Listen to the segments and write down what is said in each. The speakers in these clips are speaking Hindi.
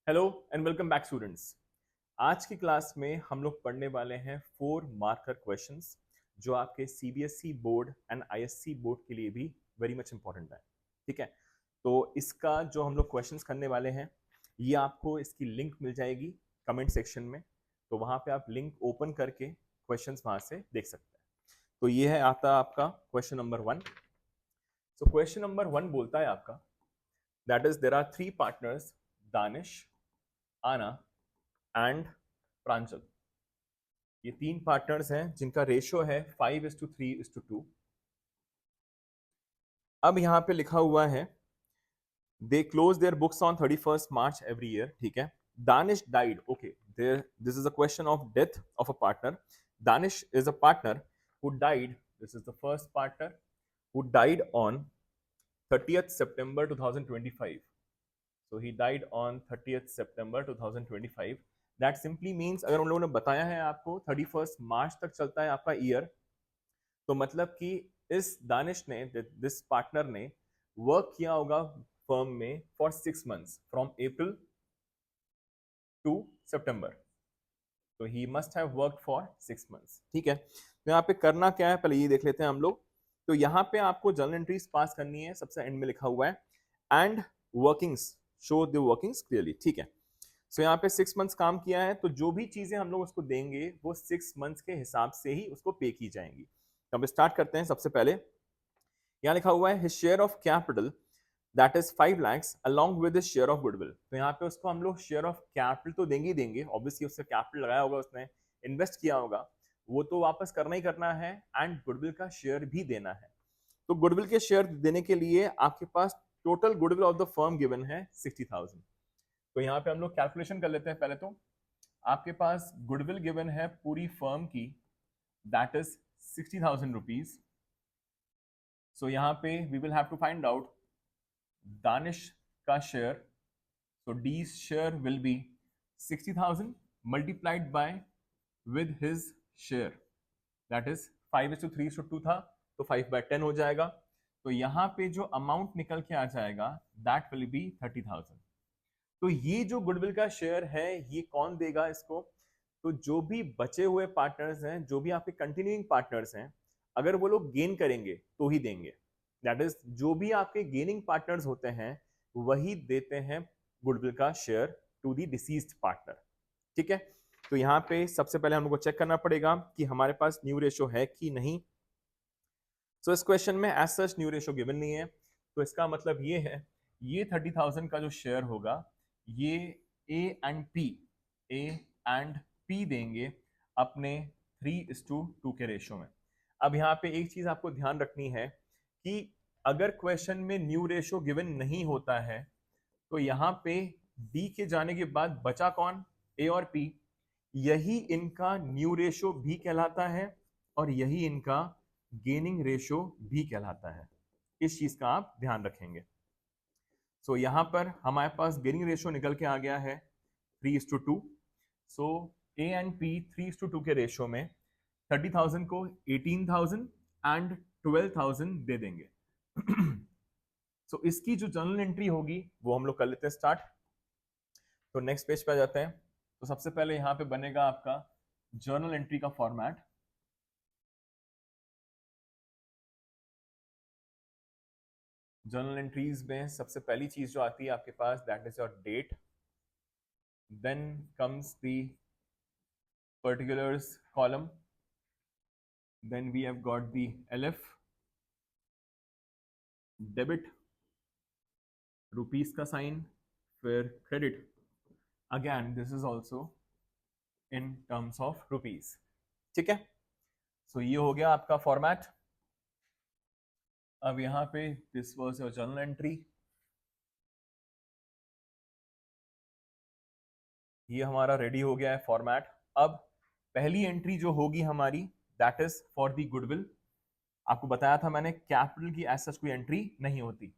Hello and welcome back students. आज की क्लास में हम लोग पढ़ने वाले हैं 4 मार्कर क्वेश्चंस जो आपके CBSE board and ISC board के लिए भी वेरी मच इंपॉर्टेंट है। ठीक है, तो इसका जो हम लोग क्वेश्चंस करने वाले हैं ये आपको इसकी लिंक मिल जाएगी कमेंट सेक्शन में, तो वहां पे आप लिंक ओपन करके क्वेश्चंस वहां से देख सकते हैं। तो ये है आता आपका question number 1। So question number 1 बोलता है आपका that is there are 3 partners, Danish, Anna and प्रांजल। ये 3 पार्टनर्स हैं जिनका रेशियो है 5:3:2। अब यहाँ पे लिखा हुआ है they close their books on 31st March every year. ठीक है, Danish died, okay, there this is a question of death of a partner. Danish is a partner who died, this is the first partner who died on 30th September 2025. So he died on 30th September 2025. That simply means अगर उन लोगों ने बताया है आपको 31st March तक चलता है आपका ईयर, तो मतलब कि इस दानिश ने, दिस पार्टनर ने वर्क किया होगा फर्म में for 6 months from April to September. तो he must have work for 6 months। ठीक है, तो यहाँ पे करना क्या है पहले ये देख लेते हैं हम लोग। तो यहाँ पे आपको जर्नल एंट्रीज पास करनी है, सबसे एंड में लिखा हुआ है and workings, show the workings clearly. ठीक है, सो यहाँ पे 6 months काम किया है, तो जो भी चीजें हम लोग उसको देंगे वो 6 months के हिसाब से ही उसको पे की जाएंगी। तो अब स्टार्ट करते हैं। सबसे पहले यहाँ लिखा हुआ है his share of capital that is 5 lakhs along with his share of goodwill. तो यहाँ पे उसको हम लोग शेयर ऑफ कैपिटल तो देंगे ही देंगे, ऑब्वियसली उससे कैपिटल लगाया होगा, उसने इन्वेस्ट किया होगा, वो तो वापस करना ही करना है, एंड गुडविल का शेयर भी देना है। तो गुडविल के शेयर देने के लिए आपके पास total goodwill of the firm given है 60,000। तो यहाँ पे हम लोग कैलकुलेशन कर लेते हैं। पहले तो आपके पास गुडविल गिवन है पूरी फर्म की, दैट इज 60,000 रुपीज। सो यहाँ पे we will have to find out Danish का share. So D share will be 60,000 multiplied by with his share, that is 5:3:2 था, तो 5/10 हो जाएगा। तो यहाँ पे जो अमाउंट निकल के आ जाएगा दैट विल बी 30,000। तो ये जो गुडविल का शेयर है ये कौन देगा इसको? तो जो भी बचे हुए पार्टनर्स हैं, जो भी आपके कंटिन्यूइंग पार्टनर्स हैं, अगर वो लोग गेन करेंगे तो ही देंगे। दैट इज जो भी आपके गेनिंग पार्टनर्स होते हैं वही देते हैं गुडविल का share to the deceased partner. ठीक है, तो यहाँ पे सबसे पहले हम लोग को चेक करना पड़ेगा कि हमारे पास न्यू रेशो है कि नहीं। सो इस क्वेश्चन में as such new ratio given नहीं है, तो इसका मतलब ये है ये 30,000 का जो शेयर होगा ये ए एंड पी देंगे अपने 3:2 के रेशो में। अब यहाँ पे एक चीज आपको ध्यान रखनी है कि अगर क्वेश्चन में न्यू रेशो गिवन नहीं होता है तो यहाँ पे डी के जाने के बाद बचा कौन? ए और पी। यही इनका न्यू रेशो भी कहलाता है और यही इनका गेनिंग रेशो भी कहलाता है। इस चीज का आप ध्यान रखेंगे। सो यहाँ पर हमारे पास गेनिंग रेशो निकल के आ गया है 3:2। सो ए एंड पी 3:2 के रेशो में 30,000 को 18,000 एंड 12,000 दे देंगे। सो इसकी जो जर्नल एंट्री होगी वो हम लोग कर लेते हैं स्टार्ट। तो नेक्स्ट पेज पे आ जाते हैं। तो सबसे पहले यहाँ पे बनेगा आपका जर्नल एंट्री का फॉर्मेट। जर्नल एंट्रीज में सबसे पहली चीज जो आती है आपके पास that is your date, then comes the particulars column, then we have got the LF, debit, rupees का साइन, फिर credit, again this is also in terms of rupees. ठीक है, सो ये हो गया आपका फॉर्मेट। अब यहाँ पे this was your journal entry, ये हमारा रेडी हो गया है फॉर्मेट। अब पहली एंट्री जो होगी हमारी that is for the goodwill. आपको बताया था मैंने कैपिटल की ऐसा कोई एंट्री नहीं होती।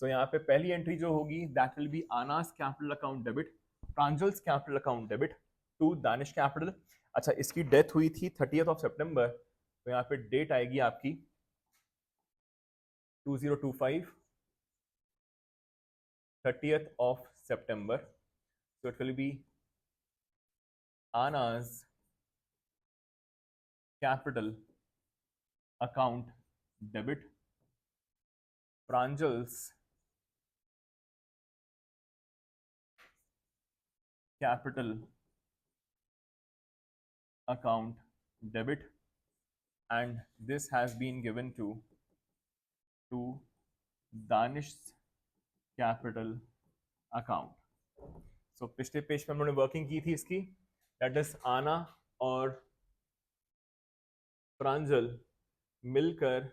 सो यहाँ पे पहली एंट्री जो होगी that will be Aana's capital account debit, Pranjal's capital account debit to Danish capital. अच्छा, इसकी डेथ हुई थी 30th सितंबर, तो यहाँ पे डेट आएगी आपकी 2025, 30th September। So it will be Anna's capital account debit, Pranjal's capital account debit, and this has been given to Danish's capital account. So पिछले पेज पे हम लोगों ने वर्किंग की थी इसकी, दैट इज आना और प्रांजल मिलकर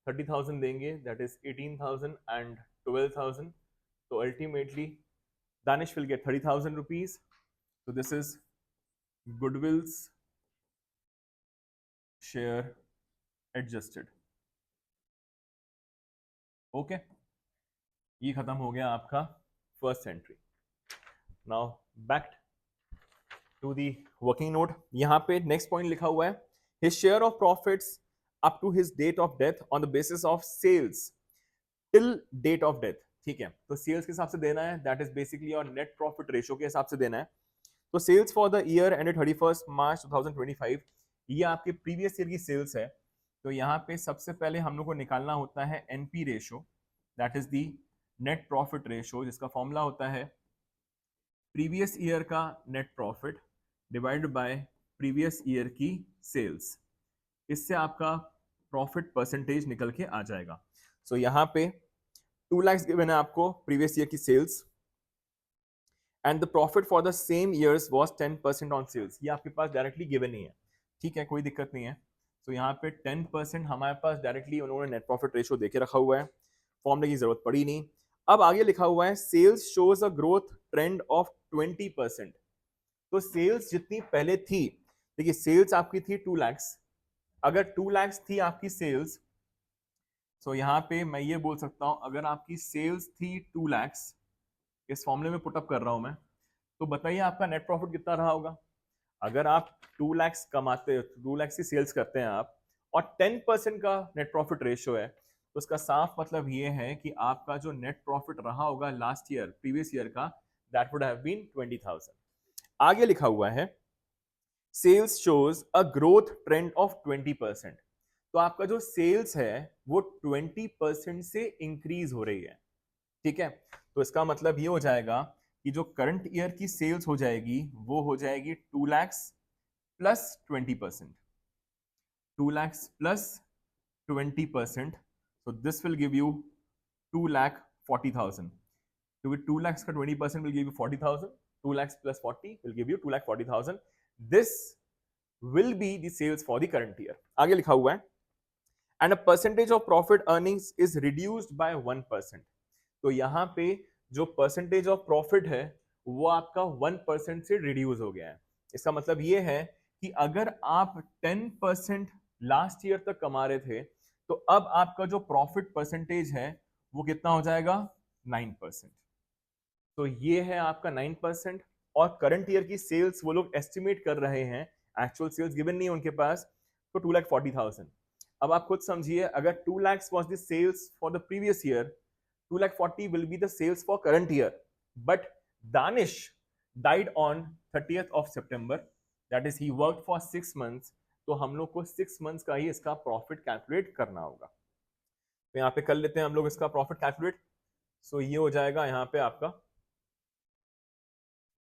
30,000 देंगे, दैट इज 18,000 एंड 12,000. तो ultimately Danish will get 30,000 rupees. So this is Goodwill's share adjusted. Okay, ये खत्म हो गया आपका first entry. Now back to the working note. यहाँ पे नेक्स्ट पॉइंट लिखा हुआ है, his share of profits up to his date of death on the basis of sales till date of death. ठीक है, तो सेल्स के हिसाब से देना है, दैट इज बेसिकली और नेट प्रॉफिट रेशियो के हिसाब से देना है. तो sales for the year ended 31 March 2025, ये आपके प्रीवियस ईयर की सेल्स है. तो यहाँ पे सबसे पहले हम लोग को निकालना होता है NP ratio, that is the net profit ratio, जिसका फॉर्मूला होता है प्रीवियस ईयर का net profit divided by previous year की सेल्स. इससे आपका प्रॉफिट परसेंटेज निकल के आ जाएगा. सो यहाँ पे 2 lakhs गिवन है आपको प्रीवियस ईयर की sales, and the profit for the same years was 10% on sales. ये आपके पास डायरेक्टली गिवन नहीं है, ठीक है, कोई दिक्कत नहीं है. तो यहाँ पे 10% हमारे पास डायरेक्टली उन्होंने नेट प्रॉफिट रेशियो देके रखा हुआ है, फॉर्मूले की जरूरत पड़ी नहीं. अब आगे लिखा हुआ है sales shows a growth trend of 20%. तो सेल्स जितनी पहले थी, देखिए सेल्स आपकी थी 2 lakhs, अगर 2 lakhs थी आपकी सेल्स, तो यहाँ पे मैं ये बोल सकता हूँ अगर आपकी सेल्स थी 2 lakhs, इस फॉर्मूले में पुटअप कर रहा हूं मैं, तो बताइए आपका नेट प्रॉफिट कितना रहा होगा. अगर आप 2 lakhs कमाते, 2 lakhs की सेल्स करते हैं आप, और 10% का नेट प्रॉफिट रेशियो है, तो उसका साफ मतलब ये है कि आपका जो नेट प्रॉफिट रहा होगा लास्ट ईयर, प्रीवियस ईयर का, दैट वुड हैव बीन 20,000. आगे लिखा हुआ है sales shows a growth trend of 20%. तो आपका जो सेल्स है वो 20% से इंक्रीज हो रही है, ठीक है. तो इसका मतलब ये हो जाएगा कि जो करंट ईयर की सेल्स हो जाएगी वो हो जाएगी 2 lakhs plus 20%, 2 lakhs plus 20%. so this will give you 2,40,000. क्योंकि 2 lakhs का 20% will give you 40,000, 2 lakhs plus 40 will give you 2,40,000. this will be the sales for the current year. आगे लिखा हुआ है and a percentage of profit earnings is reduced by 1%. तो यहाँ पे जो परसेंटेज ऑफ प्रॉफिट है वो आपका 1% से रिड्यूस हो गया है. इसका मतलब ये है कि अगर आप 10% लास्ट ईयर तक कमा रहे थे, तो अब आपका जो प्रॉफिट परसेंटेज है वो कितना हो जाएगा, 9%. तो ये है आपका 9%. और करंट ईयर की सेल्स वो लोग एस्टिमेट कर रहे हैं, एक्चुअल सेल्स गिवन नहीं है उनके पास, तो 2,40,000. अब आप खुद समझिए, अगर 2 lakhs was the sales for the previous year, 2,40,000 will be the sales for current year. But Danish died on 30th of September. That is, he worked for 6 months. तो हम लोग को 6 months का ही इसका प्रॉफिट कैलकुलेट करना होगा. तो यहाँ पे कर लेते हैं हम लोग इसका प्रॉफिट कैलकुलेट. सो ये हो जाएगा यहाँ पे आपका,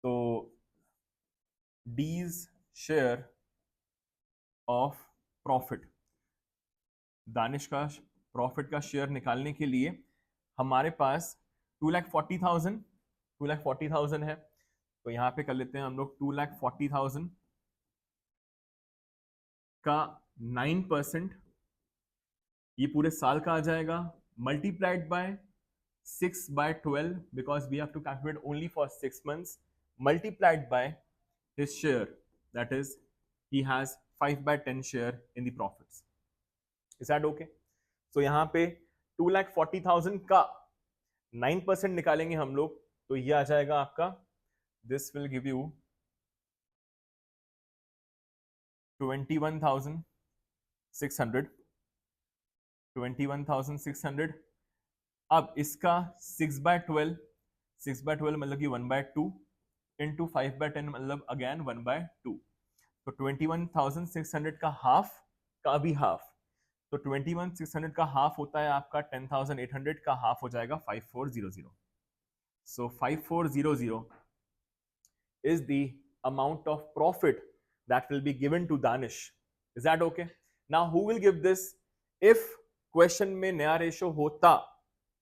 तो डीज शेयर ऑफ प्रॉफिट, दानिश का प्रॉफिट का शेयर निकालने के लिए हमारे पास 2,40,000 है. तो यहाँ पे कर लेते हैं हम लोग 2,40,000 का 9%, ये पूरे साल का आ जाएगा, multiplied by 6/12, because we have to calculate only for 6 months, multiplied by his share, that is he has 5/10 share in the profits. Is that okay? So यहाँ पे 2,40,000 का 9% निकालेंगे हम लोग, तो ये आ जाएगा आपका, दिस विल गिव यू 21,600. 21,600. अब इसका 6/12, 6/12 मतलब कि 1/2, इंटू 5/10 मतलब अगेन 1/2। तो 21,600 का हाफ का भी हाफ, तो 21,600 का हाफ होता है आपका 10,800 का हाफ हो जाएगा 5400। सो 5400 is the amount of profit that will be given to Danish. Is that okay? Now who will give this? If question में नया रेशो होता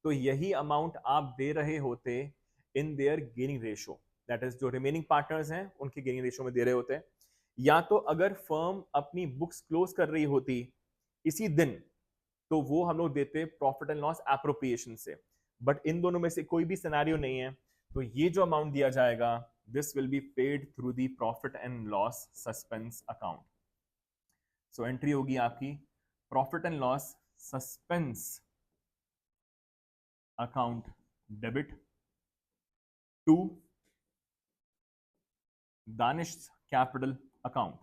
तो यही अमाउंट आप दे रहे होते in their gaining ratio, that is जो रिमेनिंग पार्टनर्स हैं उनके गेनिंग रेशो में दे रहे होते। या तो अगर फर्म अपनी बुक्स क्लोज कर रही होती इसी दिन तो वो हम लोग देते प्रॉफिट एंड लॉस एप्रोप्रिएशन से, बट इन दोनों में से कोई भी सिनेरियो नहीं है, तो ये जो अमाउंट दिया जाएगा this will be paid through the profit and loss suspense account. So entry होगी आपकी profit and loss suspense account debit to Danish capital account,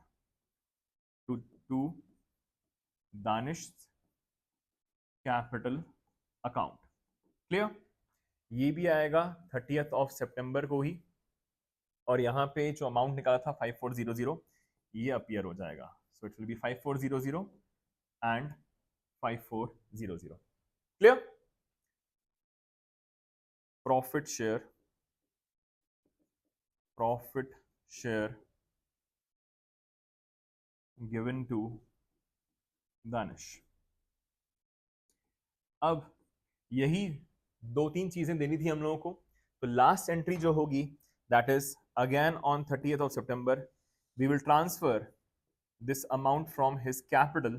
to Danish capital account. Clear? ये भी आएगा 30th of September को ही, और यहाँ पे जो अमाउंट निकाला था 5400 ये अपीयर हो जाएगा। So it will be 5400 and 5400। Clear? Profit share given to Danish. अब यही दो तीन चीजें देनी थी हम लोगों को, तो लास्ट एंट्री जो होगी that is again on 30th of September we will transfer this amount from his capital,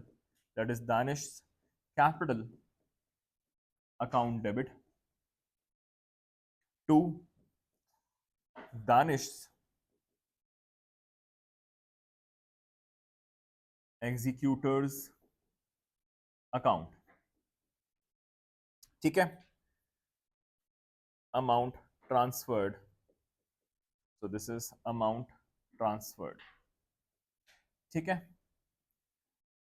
that is Danish's capital account debit, to Danish's executor's account. ठीक है, amount transferred, so this is amount transferred. ठीक है,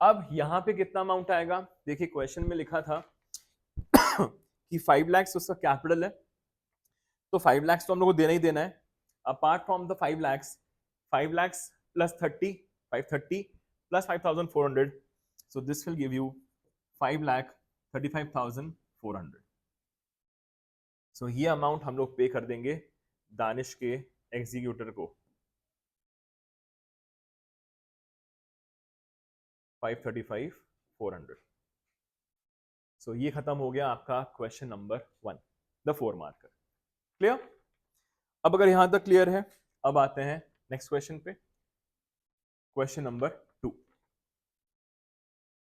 अब यहां पे कितना अमाउंट आएगा? देखिए क्वेश्चन में लिखा था कि 5 लाख उसका कैपिटल है, तो 5 लाख तो हम लोग को देना ही देना है। Apart from the 5 lakh plus 30, 530 plus 5,400, so this will give you 5,35,400। सो ये अमाउंट हम लोग पे कर देंगे दानिश के एग्जीक्यूटर को, 535,400। सो ये खत्म हो गया आपका question number 1, the 4 marker. Clear? अब अगर यहां तक क्लियर है, अब आते हैं नेक्स्ट क्वेश्चन पे, क्वेश्चन नंबर 2।